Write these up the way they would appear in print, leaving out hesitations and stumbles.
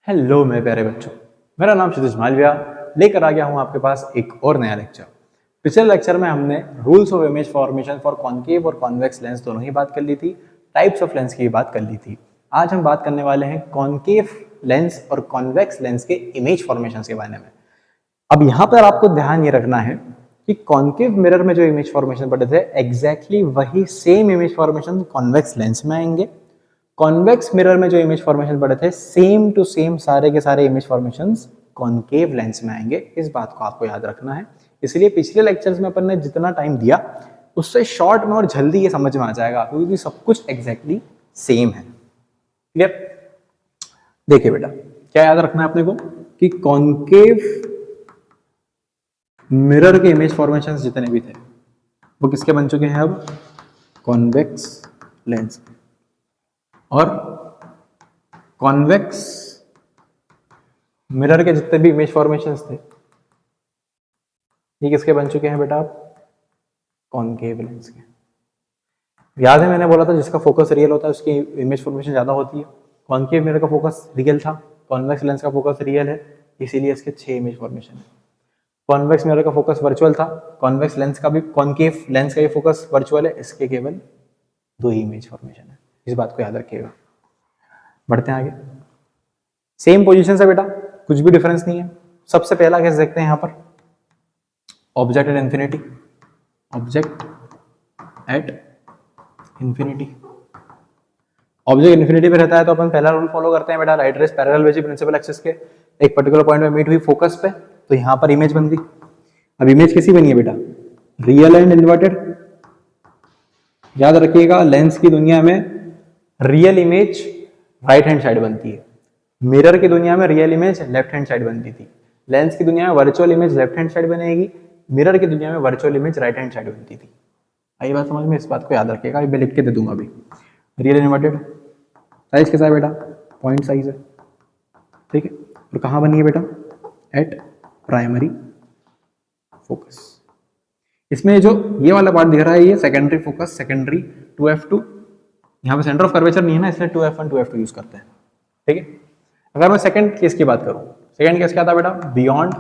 Hello मेरे प्यारे बच्चों, मेरा नाम क्षितिज मालविया। लेकर आ गया हूँ आपके पास एक और नया लेक्चर। पिछले लेक्चर में हमने rules of image formation for concave और कॉन्वेक्स लेंस दोनों ही बात कर ली थी, टाइप्स ऑफ लेंस की भी बात कर ली थी। आज हम बात करने वाले हैं कॉन्केव लेंस और कॉन्वेक्स लेंस के इमेज फॉर्मेशन के बारे में। अब यहाँ पर आपको ध्यान ये रखना है कि कॉन्केव मिरर में जो इमेज फॉर्मेशन पढ़े थे एग्जैक्टली वही same image formation convex lens में आएंगे। कॉन्वेक्स मिरर में जो इमेज फॉर्मेशन पढ़े थे सेम टू सेम सारे के सारे इमेज फॉर्मेशंस कॉन्केव लेंस में आएंगे। इस बात को आपको याद रखना है। इसलिए पिछले लेक्चर्स में अपन ने जितना टाइम दिया उससे शॉर्ट में और जल्दी ये समझ में आ जाएगा क्योंकि सब कुछ एग्जैक्टली सेम है। क्लियर? देखिए बेटा, क्या याद रखना है अपने को कि कॉन्केव मिरर के इमेज फॉर्मेशंस जितने भी थे वो किसके बन चुके हैं अब? Convex lens. और कॉन्वेक्स मिरर के जितने भी इमेज फॉर्मेशंस थे ये किसके बन चुके हैं बेटा? आप कॉन्केव लेंस के। याद है मैंने बोला था जिसका फोकस रियल होता है उसकी इमेज फॉर्मेशन ज्यादा होती है। कॉन्केव मिरर का फोकस रियल था, कॉन्वेक्स लेंस का फोकस रियल है, इसीलिए इसके 6 इमेज फॉर्मेशन है। कॉन्वेक्स मिरर का फोकस वर्चुअल था, कॉन्वेक्स लेंस का भी, कॉन्केव लेंस का भी फोकस वर्चुअल है, इसके केवल 2 ही इमेज फॉर्मेशन है। इस बात को याद रखिएगा। बढ़ते हैं आगे। सेम पोजीशन से बेटा, कुछ भी डिफरेंस नहीं है। सबसे पहला केस देखते हैं यहां पर, object at infinity. Object at infinity, object infinity पे रहता है तो अपन पहला रूल फॉलो करते हैं बेटा, राइट रेस पैरेलल भेजी प्रिंसिपल एक्सिस के एक पर्टिकुलर पॉइंट में मीट हुई फोकस पे, तो यहां पर इमेज बन गई। अब इमेज कैसी बनी है बेटा? Real and inverted. याद रखिएगा लेंस की दुनिया में real image right hand side बनती है, मिरर की दुनिया में real image left hand side बनती थी। लेंस की दुनिया में virtual image left hand side बनेगी, मिरर की दुनिया में virtual image right hand side बनती थी। आई बात समझ में? इस बात को याद रखिएगा, मैं लिख के दे दूंगा अभी। रियल इन्वर्टेड, साइज कैसा है बेटा? पॉइंट साइज है, ठीक है। और कहाँ बनी है बेटा? Eight primary focus. इसमें जो ये वाला पार्ट दिख रहा है ये सेकेंडरी फोकस, सेकेंडरी 2f2। यहाँ पे सेंटर ऑफ कर्वेचर नहीं है ना, इसलिए 2f1 2f2 यूज करते हैं, ठीक है। अगर मैं सेकंड केस की बात करूं, सेकंड केस क्या था बेटा? Beyond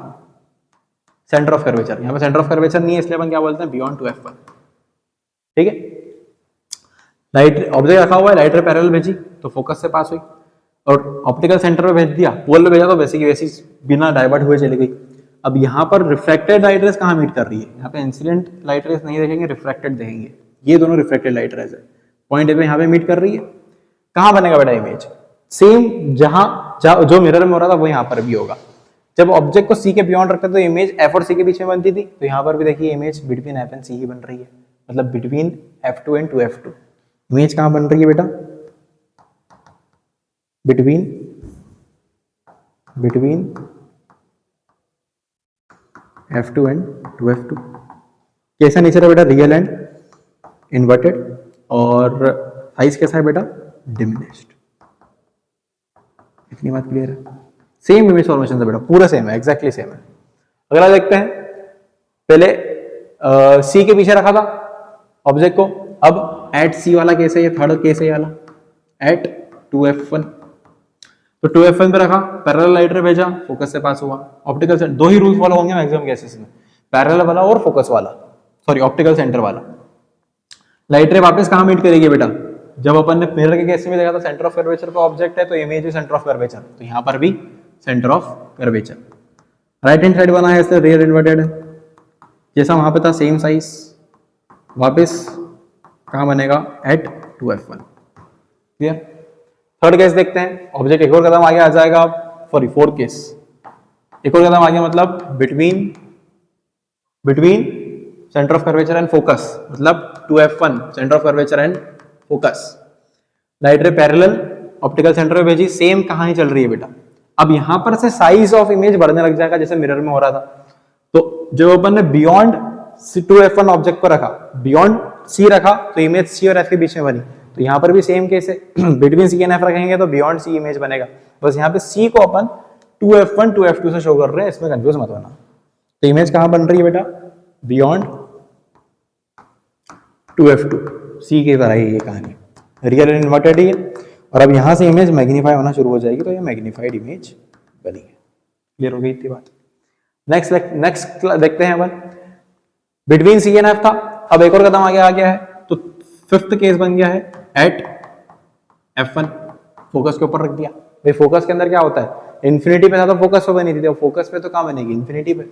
centre of curvature. यहाँ पे सेंटर ऑफ कर्वेचर नहीं है इसलिए अपन क्या बोलते हैं? बियॉन्ड 2f1, ठीक है। लाइट ऑब्जेक्ट रखा हुआ है, लाइट रे पैरेलल भेजी तो फोकस से पास हुई, और ऑप्टिकल सेंटर पे भेज दिया, पोल पे भेजा तो वैसे की वैसी बिना डाइवर्ट हुए चली गई। अब यहाँ पर रिफ्रैक्टेड लाइट रेस कहाँ मीट कर रही है? यहाँ पे इंसिडेंट लाइट रेस नहीं देखेंगे, रिफ्रैक्टेड देखेंगे। ये दोनों रिफ्रैक्टेड लाइट रेस है, पॉइंट ए पे यहाँ पे मीट कर रही है। कहाँ बनेगा बेटा इमेज? सेम जहां जो मिरर में हो रहा था वो यहाँ पर भी होगा। जब ऑब्जेक्ट को सी के बियॉन्ड रखते तो इमेज एफ और सी के बीच में बनती थी, तो यहाँ पर भी देखिए इमेज बिटवीन एफ एंड सी ही बन रही है, मतलब between f2 and 2f2। Image कहाँ बन रही है बेटा? Between f2 and 2f2। कैसा नेचर है बेटा? Real and inverted. और साइज कैसा है बेटा? डिमिनिश्ड। इतनी बात क्लियर है? सेम इमेज फॉर्मेशन है बेटा, पूरा सेम है, एग्जैक्टली सेम है। अगला देखते हैं, पहले सी के पीछे रखा था ऑब्जेक्ट को, अब एट सी वाला केस है, ये थर्ड केस है वाला, एट 2f1। तो 2f1 पे रखा, पैरेलल लाइट रे भेजा, फोकस से पास हुआ। ऑप्टिकल सेंटर, 2 ही रूल फॉलो होंगे मैक्सिमम केसेस में, पैरेलल वाला और फोकस वाला, सॉरी ऑप्टिकल सेंटर वाला। लाइट रे वापस कहाँ मीट करेगी बेटा? जब अपन ने मिरर के केस में देखा था सेंटर ऑफ कर्वेचर पे ऑब्जेक्ट है तो इमेज भी सेंटर ऑफ कर्वेचर, तो यहाँ पर भी centre of curvature. Right hand side बना है इसलिए रियल इन्वर्टेड है, जैसा वहां पे था सेम साइज, वापस कहाँ बनेगा? Eight 2f1। Clear? Third case देखते हैं, ऑब्जेक्ट एक और कदम आगे आ जाएगा, सॉरी फोर्थ केस, एक और कदम आगे, मतलब between centre of curvature and focus, मतलब 2f1 centre of curvature and focus. Light ray parallel optical centre में भेजी, सेम कहानी चल रही है बेटा। अब यहां पर से साइज ऑफ इमेज बढ़ने लग जाएगा जैसे मिरर में हो रहा था। तो जब अपन ने बियॉन्ड 2f1 ऑब्जेक्ट को रखा, बियॉन्ड सी रखा तो इमेज सी और एफ के बीच में बनी, तो यहाँ पर भी सेम केस है। बिटवीन सी एंड एफ रखेंगे तो बियॉन्ड सी इमेज बनेगा। बस यहाँ पे सी को अपन 2f1 2f2 से शो कर रहे हैं, इसमें कंफ्यूज मत होना। तो इमेज कहाँ बन रही है बेटा? बियॉन्ड 2f2, सी की तरह ही ये कहानी, रियल एंड इन्वर्टेड ही है। और अब यहाँ से इमेज मैग्नीफाई होना शुरू हो जाएगी, तो ये मैग्नीफाइड इमेज बनी है। क्लियर हो गई इतनी बात। नेक्स्ट देखते हैं अपन, बिटवीन सी एंड एफ था, अब एक और कदम आगे आ गया है, तो फिफ्थ केस बन गया है एट F1, फोकस के ऊपर रख दिया। भाई फोकस के अंदर क्या होता है, इन्फिनिटी पे था तो फोकस पे बनी थी, तो फोकस पे तो कहाँ बनेगी, इन्फिनिटी पे।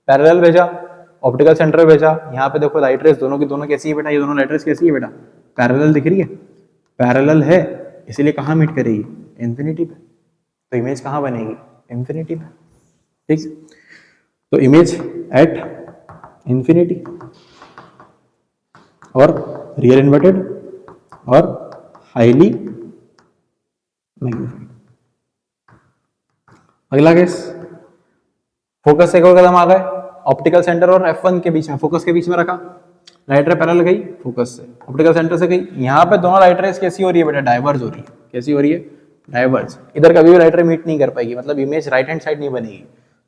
पैरेलल भेजा, ऑप्टिकल सेंटर भेजा, यहाँ पे देखो लाइट रेस दोनों की दोनों कैसी है बेटा, ये दोनों लाइट रेस कैसी है बेटा, पैरेलल दिख रही है, पैरेलल है, इसीलिए कहाँ मीट करेगी, इन्फिनिटी पे। तो इमेज कहाँ बनेगी, इन्फिनिटी पे। ठीक, तो इमेज एट इन्फिनिटी और रियल इन्वर्टेड और हाईली मैग्नीफाइड। अगला केस, फोकस से एक और कदम आ गए, ऑप्टिकल सेंटर और F1 के बीच में, फोकस के बीच में रखा, लाइट रे पैरेलल गई फोकस से, ऑप्टिकल सेंटर से गई, यहाँ पे दोनों लाइट रेस कैसी हो रही है बेटा, डाइवर्ज हो रही है। कैसी हो रही है, डाइवर्ज। इधर कभी भी लाइट रे मीट नहीं कर पाएगी, मतलब इमेज राइट हैंड साइड नहीं बनेगी।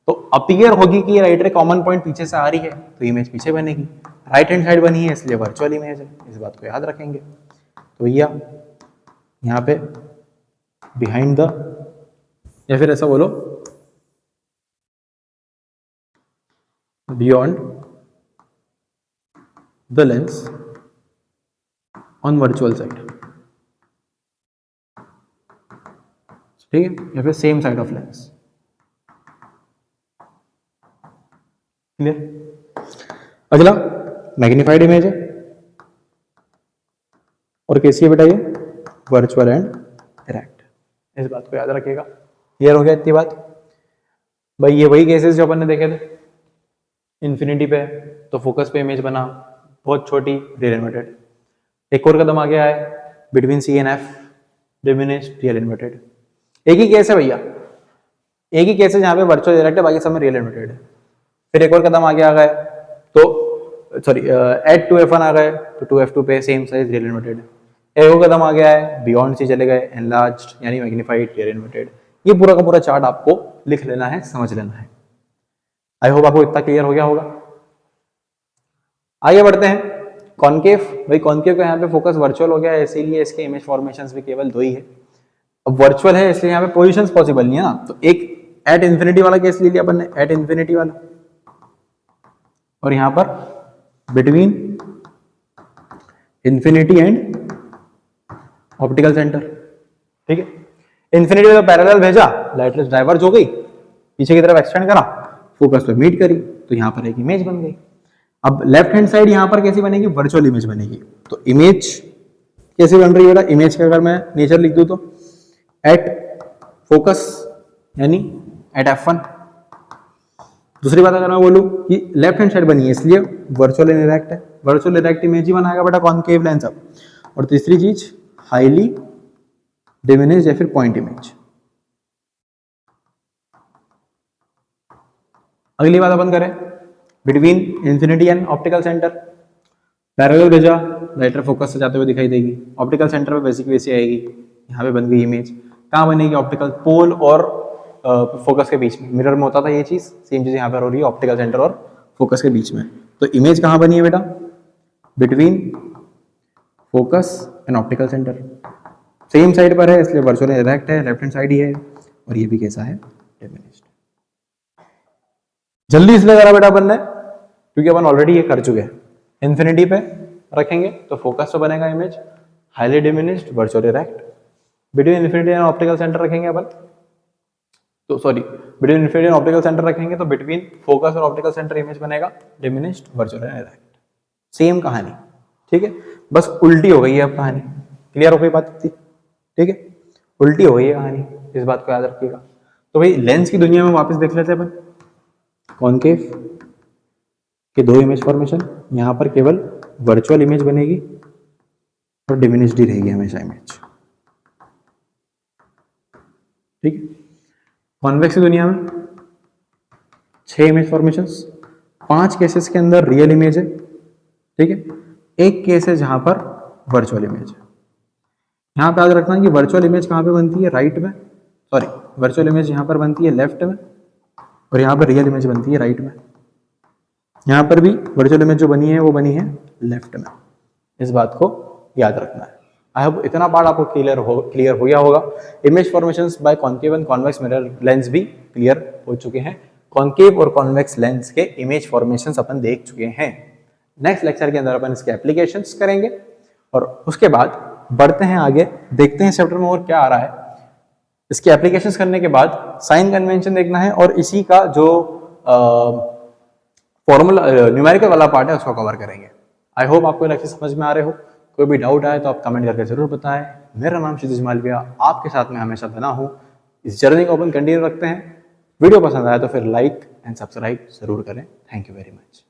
तो अपीयर होगी कि ये लाइट रे कॉमन पॉइंट पीछे से आ रही है, तो इमेज पीछे बनेगी, राइट हैंड साइड बनी है इसलिए वर्चुअल इमेज है, इस बात को याद रखेंगे। तो भैया यहाँ पे बिहाइंड द, या फिर ऐसा बोलो beyond the lens on virtual side, ठीक है, या फिर same side of lens. Clear. अगला मैग्नीफाइड इमेज है और कैसी है बेटा, ये वर्चुअल एंड डायरेक्ट, इस बात को याद रखिएगा। क्लियर हो गया इतनी बात। भाई ये वही केसेस जो अपन ने देखे थे, इन्फिनिटी पे तो फोकस पे इमेज बना, बहुत छोटी, रियल इन्वर्टेड। एक और कदम आ गया है, between C and F, diminished, real inverted. एक ही केस है भैया, एक ही केस है जहाँ पे वर्चुअल डायरेक्ट है, बाकी सब में रियल इन्वर्टेड है। फिर एक और कदम आगे आ गए, तो सॉरी एट 2F1 आ गए, तो 2F2 पे सेम साइज रियल इन्वर्टेड है। एक और कदम आ गया है, बियॉन्ड सी चले गए, एनलार्ज्ड यानी मैग्नीफाइड, रियल इन्वर्टेड। ये पूरा का पूरा चार्ट आपको लिख लेना है, समझ लेना है। आई होप आपको इतना क्लियर हो गया होगा। आगे बढ़ते हैं, कॉनकेव। भाई कॉनकेव का यहाँ पे फोकस वर्चुअल हो गया है, इसीलिए इसके इमेज फॉर्मेशंस भी केवल दो ही है। अब वर्चुअल है इसलिए यहाँ पे पोजीशंस पॉसिबल नहीं है ना, तो एक एट इन्फिनिटी वाला केस ले लिया अपन ने, एट इन्फिनिटी वाला, और यहाँ पर between infinity and optical centre. ठीक है, इन्फिनिटी में तो पैरेलल भेजा, लाइट रेस डाइवर्ज हो गई, पीछे की तरफ एक्सटेंड करा, फोकस पे मीट करी, तो यहाँ पर एक इमेज बन गई। अब लेफ्ट हैंड साइड यहाँ पर कैसी बनेगी, वर्चुअल इमेज बनेगी। तो इमेज कैसी बन रही है बेटा, इमेज का अगर मैं नेचर लिख दूं तो एट फोकस यानी एट F1। दूसरी बात अगर मैं बोलूं कि लेफ्ट हैंड साइड बनी है इसलिए वर्चुअल इनडायरेक्ट है, वर्चुअल डायरेक्ट इमेज ही बनाएगा बेटा कॉनकेव लेंस। अब और तीसरी चीज हाईली डिमिनिश्ड या फिर पॉइंट इमेज। अगली बात अपन करें, between infinity and optical centre, parallel भेजा, लाइटर फोकस से जाते हुए दिखाई देगी, ऑप्टिकल सेंटर पे बेसिक वैसी आएगी, यहाँ पे बन गई इमेज। कहाँ बनेगी, ऑप्टिकल पोल और फोकस के बीच में। मिरर में होता था ये चीज, सेम चीज यहाँ पर हो रही है ऑप्टिकल सेंटर और फोकस के बीच में। तो इमेज कहाँ बनी है बेटा, between focus and optical centre, same side पर है इसलिए वर्चुअल डायरेक्ट है, लेफ्ट हैंड साइड ही है, और ये भी कैसा है, डिमिनिश्ड। जल्दी इसलिए करा बेटा अपन ने क्योंकि अपन ऑलरेडी ये कर चुके हैं। इन्फिनिटी पे रखेंगे तो फोकस तो बनेगा image, highly diminished, virtual direct. Between infinity and optical centre रखेंगे अपन, तो sorry between infinity and optical centre रखेंगे तो बिटवीन फोकस और ऑप्टिकल सेंटर इमेज बनेगा डिमिनिश्ड, वर्चुअल डायरेक्ट। सेम कहानी, ठीक है, बस उल्टी हो गई है अब कहानी। क्लियर हो गई बात थी, ठीक है, उल्टी हो गई है कहानी, इस बात को याद रखिएगा। तो भाई लेंस की दुनिया में वापस देख लेते हैं अपन। कॉनकेव के दो इमेज फॉर्मेशन, यहाँ पर केवल वर्चुअल इमेज बनेगी और डिमिनिश्ड ही रहेगी हमेशा इमेज, ठीक है। कॉन्वेक्स की दुनिया में 6 इमेज फॉर्मेशंस, 5 केसेस के अंदर रियल इमेज है, ठीक है, एक केस है जहां पर वर्चुअल इमेज है। यहां पे याद रखना कि वर्चुअल इमेज कहां पे बनती है, राइट में, सॉरी वर्चुअल इमेज यहां पर बनती है लेफ्ट में, और यहां पर रियल इमेज बनती है राइट में। यहां पर भी वर्चुअल इमेज जो बनी है वो बनी है लेफ्ट में, इस बात को याद रखना है। आई होप इतना पार्ट आपको क्लियर हो गया होगा। Image formations by concave and convex mirror lens भी क्लियर हो चुके हैं। कॉन्केव और कॉन्वेक्स लेंस के इमेज फॉर्मेशंस अपन देख चुके हैं। नेक्स्ट लेक्चर के अंदर अपन इसके एप्लीकेशंस करेंगे और उसके बाद बढ़ते हैं आगे, देखते हैं चैप्टर में और क्या आ रहा है। इसके एप्लीकेशंस करने के बाद साइन कन्वेंशन देखना है और इसी का जो फॉर्मूला न्यूमेरिकल वाला पार्ट है उसको कवर करेंगे। आई होप आपको लेक्चर समझ में आ रहे हो। कोई भी डाउट आए तो आप कमेंट करके जरूर बताएं। मेरा नाम क्षितिज मालविया, आपके साथ में हमेशा बना हूं। इस जर्नी को अपन कंटिन्यू रखते हैं। वीडियो पसंद आया तो फिर लाइक एंड सब्सक्राइब जरूर करें। Thank you very much.